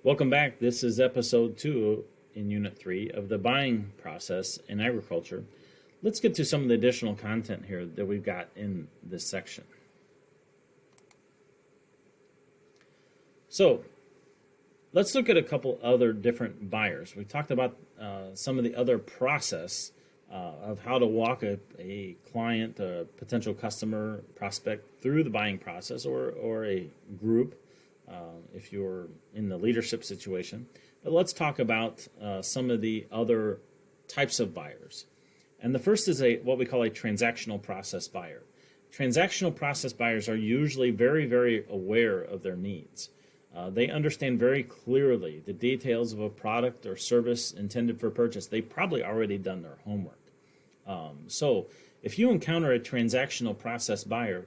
Welcome back. This is episode 2 in Unit 3 of the buying process in agriculture. Let's get to some of the additional content here that we've got in this section. So let's look at a couple other different buyers. We talked about some of the other process of how to walk a client, a potential customer, prospect through the buying process or a group if you're in the leadership situation. But let's talk about some of the other types of buyers. And the first is what we call a transactional process buyer. Transactional process buyers are usually very, very aware of their needs. They understand very clearly the details of a product or service intended for purchase. They've probably already done their homework. So if you encounter a transactional process buyer,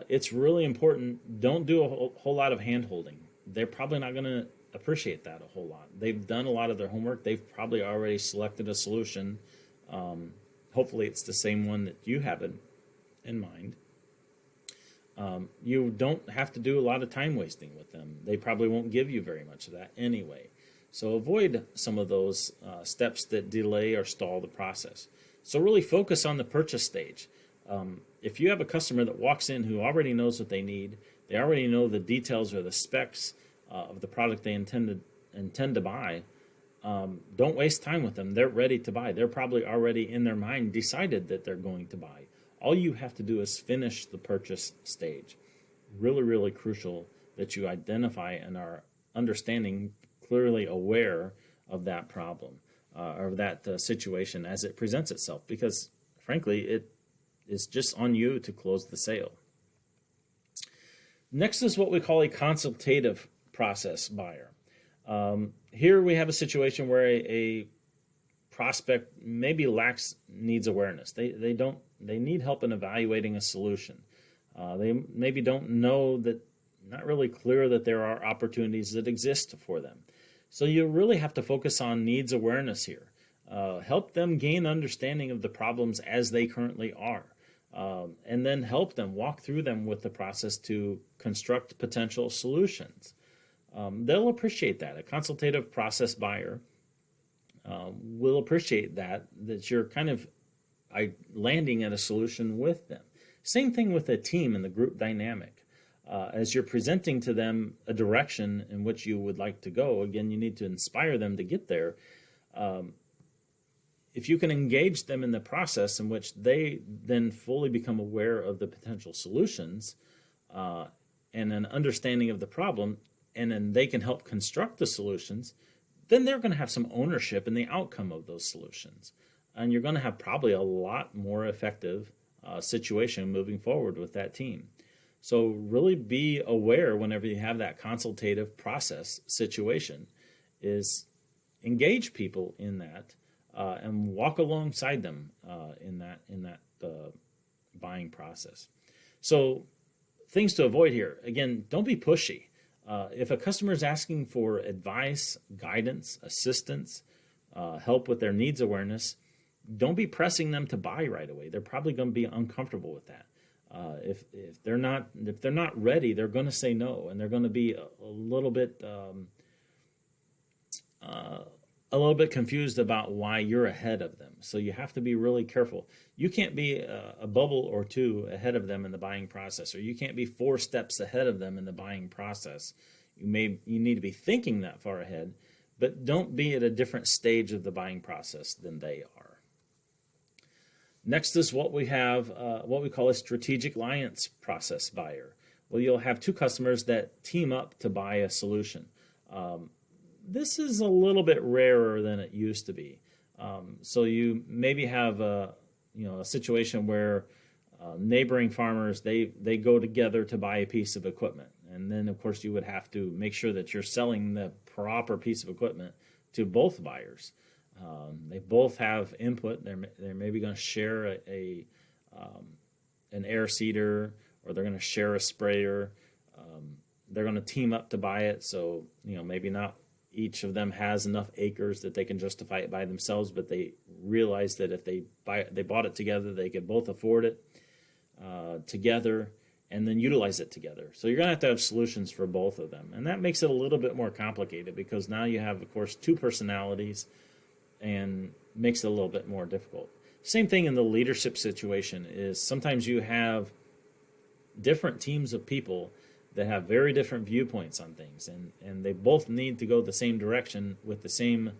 it's really important. Don't do a whole lot of hand-holding. They're probably not going to appreciate that a whole lot. They've done a lot of their homework. They've probably already selected a solution. Hopefully it's the same one that you have in mind. You don't have to do a lot of time wasting with them. They probably won't give you very much of that anyway. So avoid some of those steps that delay or stall the process. So really focus on the purchase stage. If you have a customer that walks in who already knows what they need, they already know the details or the specs of the product they intend to buy, don't waste time with them. They're ready to buy. They're probably already in their mind decided that they're going to buy. All you have to do is finish the purchase stage. Really, really crucial that you identify and are understanding, clearly aware of that problem or that situation as it presents itself, because frankly, it is just on you to close the sale. Next is what we call a consultative process buyer. Here we have a situation where a prospect maybe lacks needs awareness. They need help in evaluating a solution. They maybe don't know that, not really clear that there are opportunities that exist for them. So you really have to focus on needs awareness here. Help them gain understanding of the problems as they currently are. And then help them, walk through them with the process to construct potential solutions. They'll appreciate that. A consultative process buyer will appreciate that you're kind of landing at a solution with them. Same thing with a team and the group dynamic. As you're presenting to them a direction in which you would like to go, again, you need to inspire them to get there. If you can engage them in the process in which they then fully become aware of the potential solutions and an understanding of the problem, and then they can help construct the solutions, then they're going to have some ownership in the outcome of those solutions. And you're going to have probably a lot more effective situation moving forward with that team. So really be aware whenever you have that consultative process situation, is engage people in that and walk alongside them in that buying process. So things to avoid here. Again, don't be pushy. If a customer is asking for advice, guidance, assistance, help with their needs awareness, don't be pressing them to buy right away. They're probably going to be uncomfortable with that. If they're not ready, they're going to say no, and they're going to be a little bit confused about why you're ahead of them. So you have to be really careful. You can't be a bubble or two ahead of them in the buying process, or you can't be 4 steps ahead of them in the buying process. You need to be thinking that far ahead, but don't be at a different stage of the buying process than they are. Next is what we have, what we call a strategic alliance process buyer. Well, you'll have 2 customers that team up to buy a solution. This is a little bit rarer than it used to be. So you maybe have a situation where neighboring farmers, they go together to buy a piece of equipment. And then, of course, you would have to make sure that you're selling the proper piece of equipment to both buyers. They both have input. They're maybe going to share an air seeder, or they're going to share a sprayer. They're going to team up to buy it. So, maybe not each of them has enough acres that they can justify it by themselves, but they realize that if they bought it together, they could both afford it together, and then utilize it together. So you're going to have solutions for both of them. And that makes it a little bit more complicated because now you have, of course, two personalities and makes it a little bit more difficult. Same thing in the leadership situation is sometimes you have different teams of people that have very different viewpoints on things, and they both need to go the same direction with the same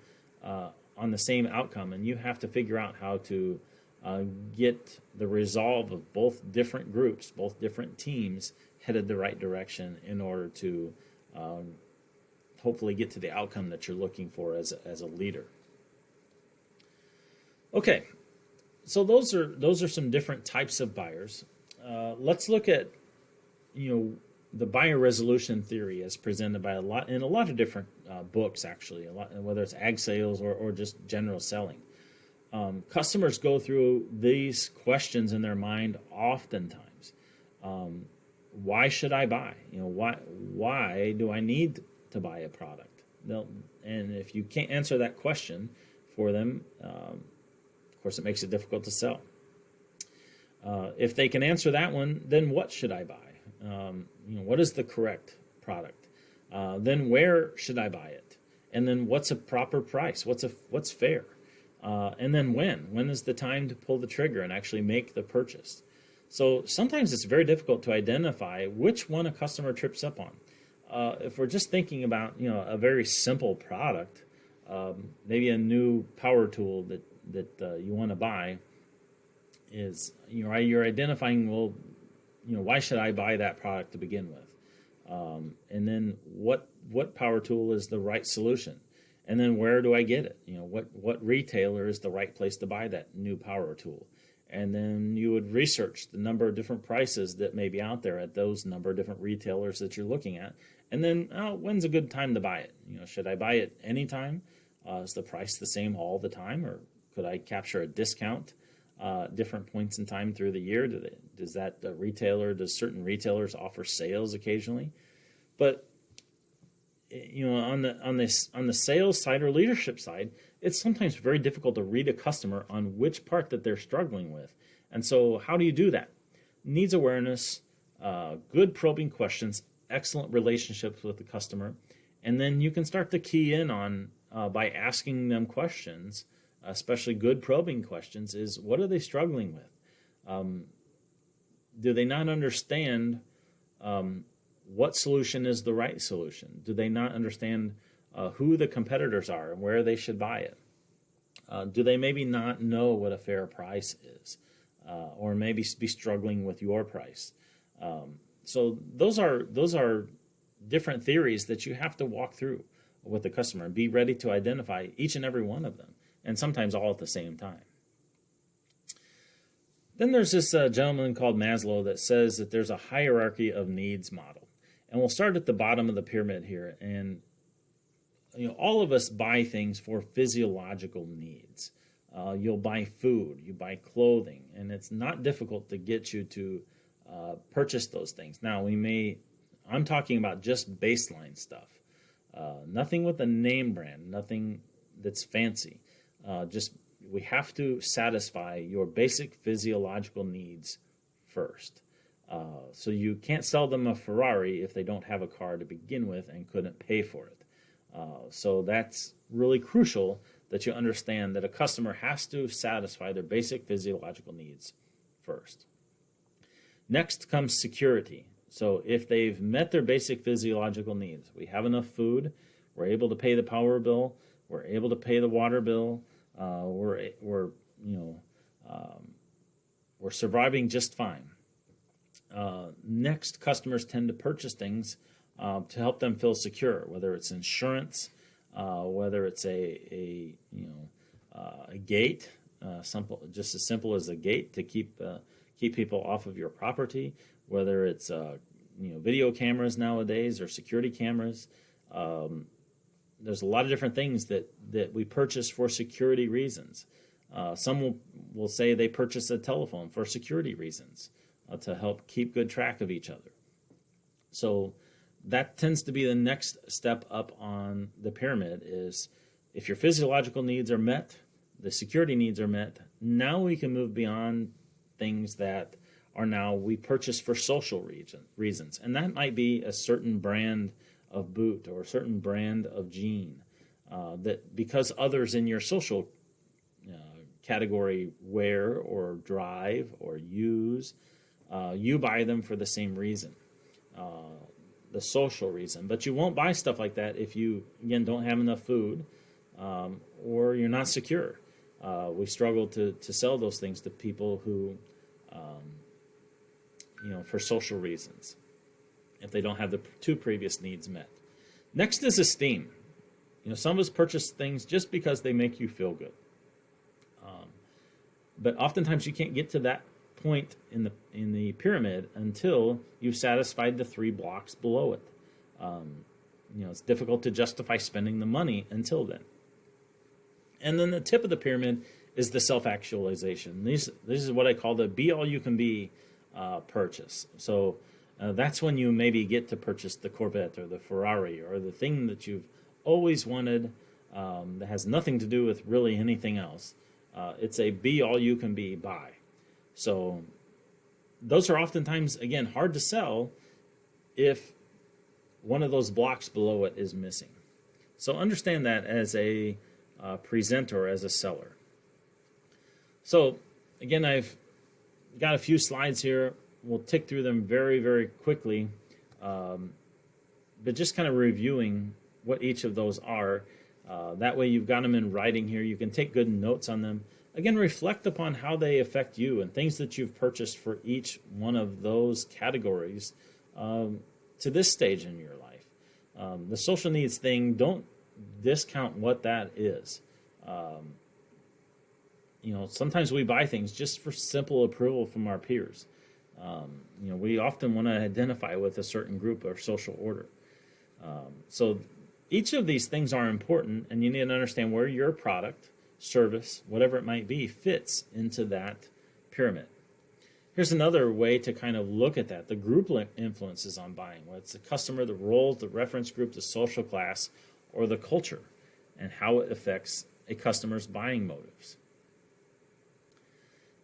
on the same outcome, and you have to figure out how to get the resolve of both different groups, both different teams headed the right direction in order to hopefully get to the outcome that you're looking for as a leader. Okay, so those are some different types of buyers. Let's look at the buyer resolution theory as presented by a lot of different books, actually, whether it's ag sales or just general selling. Customers go through these questions in their mind oftentimes. Why should I buy? Why do I need to buy a product? And if you can't answer that question for them, of course, it makes it difficult to sell. If they can answer that one, then what should I buy? What is the correct product? Then where should I buy it? And then what's a proper price? What's fair? And then when is the time to pull the trigger and actually make the purchase? So sometimes it's very difficult to identify which one a customer trips up on. If we're just thinking about a very simple product, maybe a new power tool that you want to buy, is you're identifying, well, why should I buy that product to begin with? And then what power tool is the right solution? And then where do I get it? What retailer is the right place to buy that new power tool? And then you would research the number of different prices that may be out there at those number of different retailers that you're looking at. And then when's a good time to buy it? Should I buy it anytime? Is the price the same all the time, or could I capture a discount different points in time through the year? Does certain retailers offer sales occasionally? But on the sales side or leadership side, it's sometimes very difficult to read a customer on which part that they're struggling with. And so how do you do that? Needs awareness, good probing questions, excellent relationships with the customer, and then you can start to key in on by asking them questions, especially good probing questions, is what are they struggling with? Do they not understand what solution is the right solution? Do they not understand who the competitors are and where they should buy it? Do they maybe not know what a fair price is, or maybe be struggling with your price? So those are different theories that you have to walk through with the customer and be ready to identify each and every one of them, and sometimes all at the same time. Then there's this gentleman called Maslow that says that there's a hierarchy of needs model. And we'll start at the bottom of the pyramid here. And all of us buy things for physiological needs. You'll buy food, you buy clothing, and it's not difficult to get you to purchase those things. Now, I'm talking about just baseline stuff. Nothing with a name brand, nothing that's fancy. We have to satisfy your basic physiological needs first. So you can't sell them a Ferrari if they don't have a car to begin with and couldn't pay for it. So that's really crucial that you understand that a customer has to satisfy their basic physiological needs first. Next comes security. So if they've met their basic physiological needs, we have enough food, we're able to pay the power bill, we're able to pay the water bill, we're surviving just fine. Next, customers tend to purchase things to help them feel secure, whether it's insurance, whether it's a gate, just as simple as a gate to keep people off of your property, whether it's video cameras nowadays or security cameras. There's a lot of different things that we purchase for security reasons. Some will say they purchase a telephone for security reasons to help keep good track of each other. So that tends to be the next step up on the pyramid is if your physiological needs are met, the security needs are met, now we can move beyond things that are now we purchase for social reasons. And that might be a certain brand of boot or a certain brand of jean that because others in your social category wear or drive or use, you buy them for the same reason, the social reason. But you won't buy stuff like that if you, again, don't have enough food or you're not secure. We struggle to sell those things to people who, for social reasons, if they don't have the two previous needs met. Next is esteem. Some of us purchase things just because they make you feel good. But oftentimes you can't get to that point in the pyramid until you've satisfied the 3 blocks below it. It's difficult to justify spending the money until then. And then the tip of the pyramid is the self-actualization. This is what I call the be-all-you-can-be purchase. So that's when you maybe get to purchase the Corvette or the Ferrari or the thing that you've always wanted that has nothing to do with really anything else. It's a be-all-you-can-be buy. So those are oftentimes, again, hard to sell if one of those blocks below it is missing. So understand that as a presenter, as a seller. So again, I've got a few slides here. We'll tick through them very, very quickly, but just kind of reviewing what each of those are. That way you've got them in writing here. You can take good notes on them. Again, reflect upon how they affect you and things that you've purchased for each one of those categories to this stage in your life. The social needs thing, don't discount what that is. Sometimes we buy things just for simple approval from our peers. We often want to identify with a certain group or social order. So each of these things are important, and you need to understand where your product, service, whatever it might be, fits into that pyramid. Here's another way to kind of look at that. The group influences on buying, whether it's the customer, the role, the reference group, the social class, or the culture, and how it affects a customer's buying motives.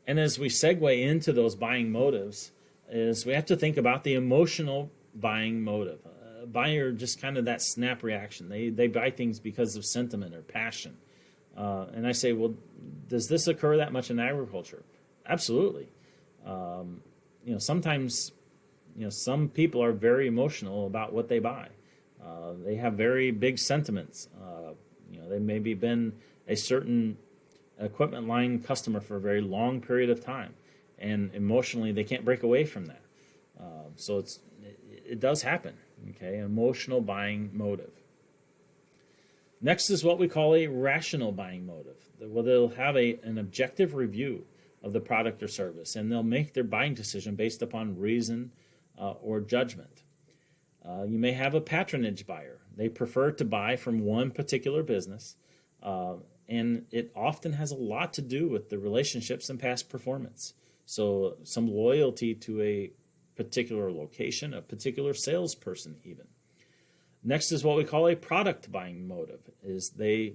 And as we segue into those buying motives, is we have to think about the emotional buying motive. Buyer, just kind of that snap reaction. They buy things because of sentiment or passion. And I say, well, does this occur that much in agriculture? Absolutely. Sometimes, some people are very emotional about what they buy. They have very big sentiments. They maybe been a certain equipment line customer for a very long period of time, and emotionally they can't break away from that. So it does happen. Okay, emotional buying motive. Next is what we call a rational buying motive. Well, they'll have an objective review of the product or service, and they'll make their buying decision based upon reason or judgment. You may have a patronage buyer. They prefer to buy from one particular business, and it often has a lot to do with the relationships and past performance. So some loyalty to a particular location, a particular salesperson even. Next is what we call a product buying motive, is they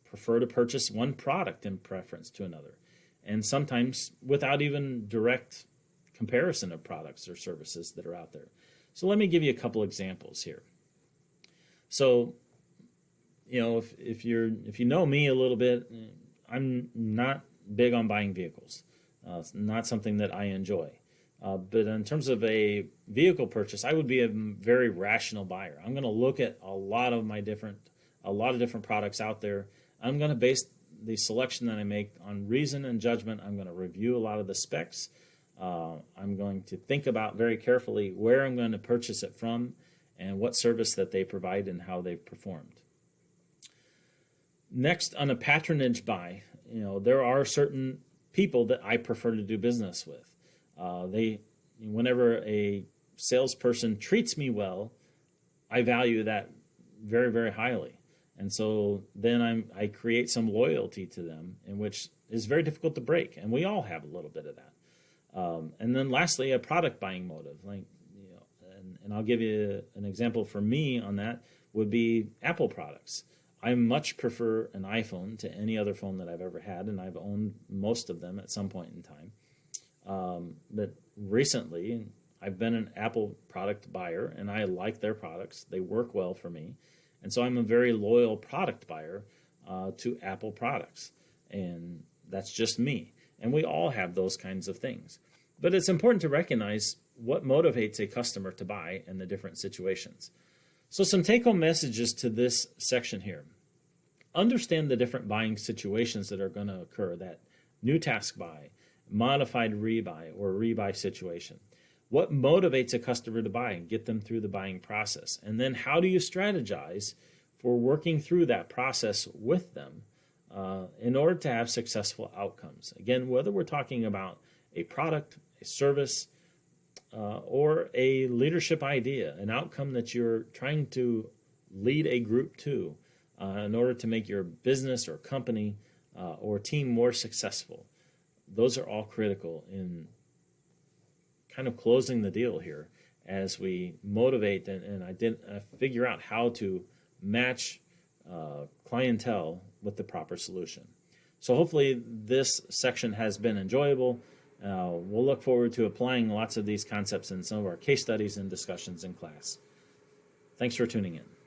prefer to purchase one product in preference to another, and sometimes without even direct comparison of products or services that are out there. So let me give you a couple examples here. So, if you know me a little bit, I'm not big on buying vehicles. It's not something that I enjoy. But in terms of a vehicle purchase, I would be a very rational buyer. I'm going to look at a lot of different products out there. I'm going to base the selection that I make on reason and judgment. I'm going to review a lot of the specs. I'm going to think about very carefully where I'm going to purchase it from and what service that they provide and how they've performed. Next, on a patronage buy, there are certain people that I prefer to do business with. Whenever a salesperson treats me well, I value that very, very highly. And so then I create some loyalty to them, in which is very difficult to break. And we all have a little bit of that. And then lastly, a product buying motive. And I'll give you an example for me on that would be Apple products. I much prefer an iPhone to any other phone that I've ever had, and I've owned most of them at some point in time. But recently, I've been an Apple product buyer, and I like their products. They work well for me. And so I'm a very loyal product buyer to Apple products. And that's just me. And we all have those kinds of things. But it's important to recognize what motivates a customer to buy in the different situations. So some take-home messages to this section here. Understand the different buying situations that are going to occur, that new task buy, modified rebuy, or rebuy situation. What motivates a customer to buy and get them through the buying process? And then how do you strategize for working through that process with them in order to have successful outcomes? Again, whether we're talking about a product, a service, or a leadership idea, an outcome that you're trying to lead a group to in order to make your business or company or team more successful. Those are all critical in kind of closing the deal here as we motivate and figure out how to match clientele with the proper solution. So hopefully this section has been enjoyable. We'll look forward to applying lots of these concepts in some of our case studies and discussions in class. Thanks for tuning in.